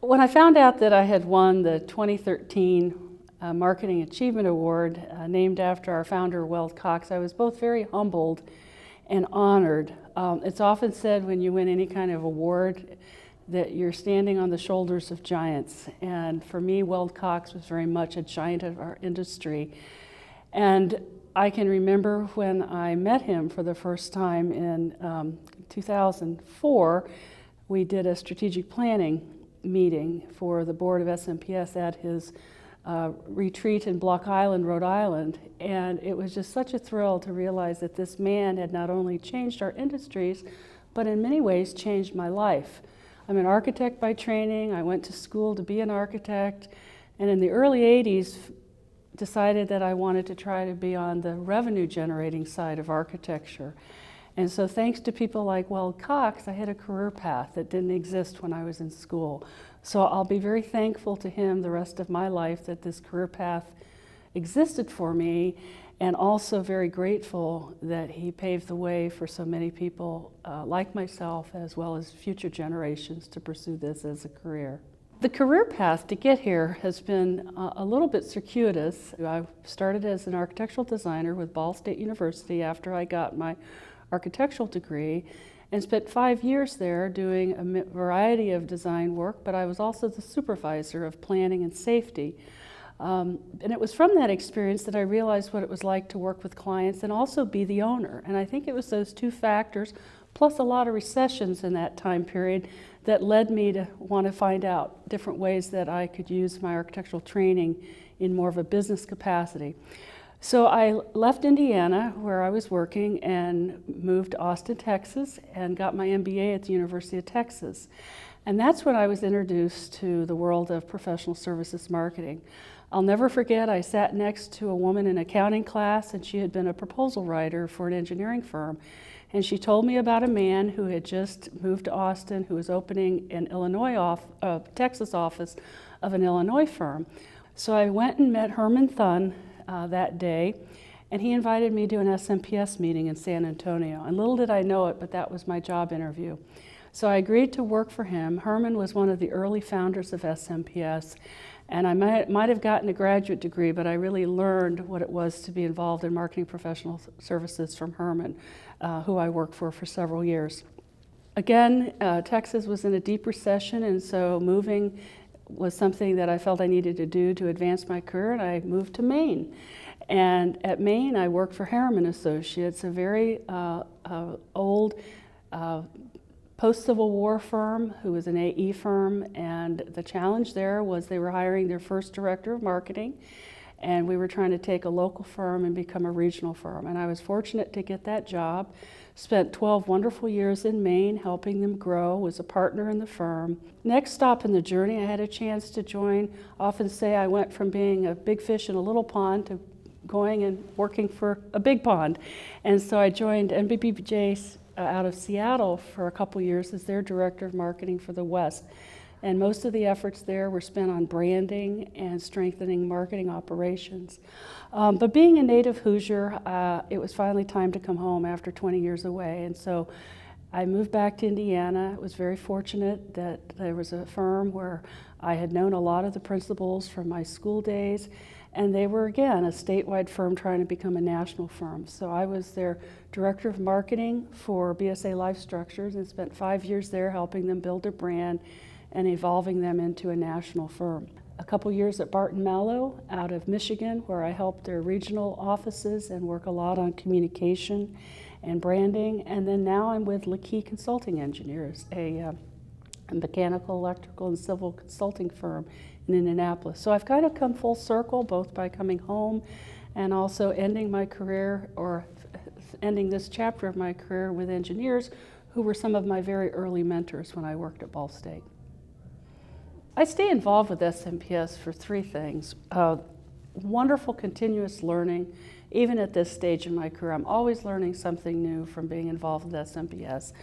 When I found out that I had won the 2013 Marketing Achievement Award, named after our founder, Weld Coxe, I was both very humbled and honored. It's often said when you win any kind of award that you're standing on the shoulders of giants. And for me, Weld Coxe was very much a giant of our industry. And I can remember when I met him for the first time in 2004, we did a strategic planning meeting for the board of SMPS at his retreat in Block Island, Rhode Island. And it was just such a thrill to realize that this man had not only changed our industries, but in many ways changed my life. I'm an architect by training. I went to school to be an architect, and in the early 80s decided that I wanted to try to be on the revenue generating side of architecture. And so thanks to people like Weld Coxe, I had a career path that didn't exist when I was in school. So I'll be very thankful to him the rest of my life that this career path existed for me, and also very grateful that he paved the way for so many people like myself, as well as future generations, to pursue this as a career. The career path to get here has been a little bit circuitous. I started as an architectural designer with Ball State University after I got my architectural degree, and spent 5 years there doing a variety of design work, but I was also the supervisor of planning and safety. And it was from that experience that I realized what it was like to work with clients and also be the owner. And I think it was those two factors, plus a lot of recessions in that time period, that led me to want to find out different ways that I could use my architectural training in more of a business capacity. So I left Indiana, where I was working, and moved to Austin, Texas, and got my MBA at the University of Texas. And that's when I was introduced to the world of professional services marketing. I'll never forget, I sat next to a woman in accounting class, and she had been a proposal writer for an engineering firm. And she told me about a man who had just moved to Austin, who was opening an Texas office of an Illinois firm. So I went and met Herman Thun that day, and he invited me to an SMPS meeting in San Antonio. And little did I know it, but that was my job interview. So I agreed to work for him. Herman was one of the early founders of SMPS, and I might have gotten a graduate degree, but I really learned what it was to be involved in marketing professional services from Herman, who I worked for several years. Again, Texas was in a deep recession, and so moving was something that I felt I needed to do to advance my career, and I moved to Maine. And at Maine, I worked for Harriman Associates, a very old post-Civil War firm who was an AE firm, and the challenge there was they were hiring their first director of marketing, and we were trying to take a local firm and become a regional firm. And I was fortunate to get that job. Spent 12 wonderful years in Maine helping them grow, was a partner in the firm. Next stop in the journey, I had a chance to join. I often say I went from being a big fish in a little pond to going and working for a big pond. And so I joined NBBJ out of Seattle for a couple years as their director of marketing for the West. And most of the efforts there were spent on branding and strengthening marketing operations. But being a native Hoosier, it was finally time to come home after 20 years away. And so I moved back to Indiana. I was very fortunate that there was a firm where I had known a lot of the principals from my school days. And they were, again, a statewide firm trying to become a national firm. So I was their director of marketing for BSA Life Structures and spent 5 years there helping them build their brand and evolving them into a national firm. A couple years at Barton Mallow out of Michigan, where I helped their regional offices and work a lot on communication and branding. And then now I'm with LeKey Consulting Engineers, a mechanical, electrical, and civil consulting firm in Indianapolis. So I've kind of come full circle, both by coming home and also ending my career, or ending this chapter of my career with engineers who were some of my very early mentors when I worked at Ball State. I stay involved with SMPS for three things. Wonderful continuous learning. Even at this stage in my career, I'm always learning something new from being involved with SMPS.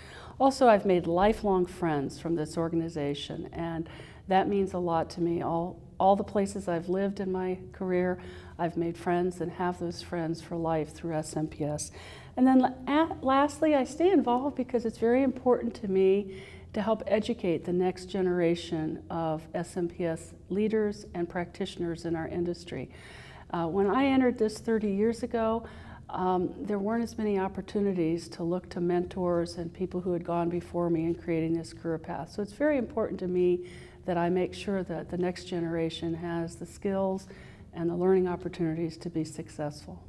Also, I've made lifelong friends from this organization, and that means a lot to me. All the places I've lived in my career, I've made friends and have those friends for life through SMPS. And then lastly, I stay involved because it's very important to me to help educate the next generation of SMPS leaders and practitioners in our industry. When I entered this 30 years ago, there weren't as many opportunities to look to mentors and people who had gone before me in creating this career path. So it's very important to me that I make sure that the next generation has the skills and the learning opportunities to be successful.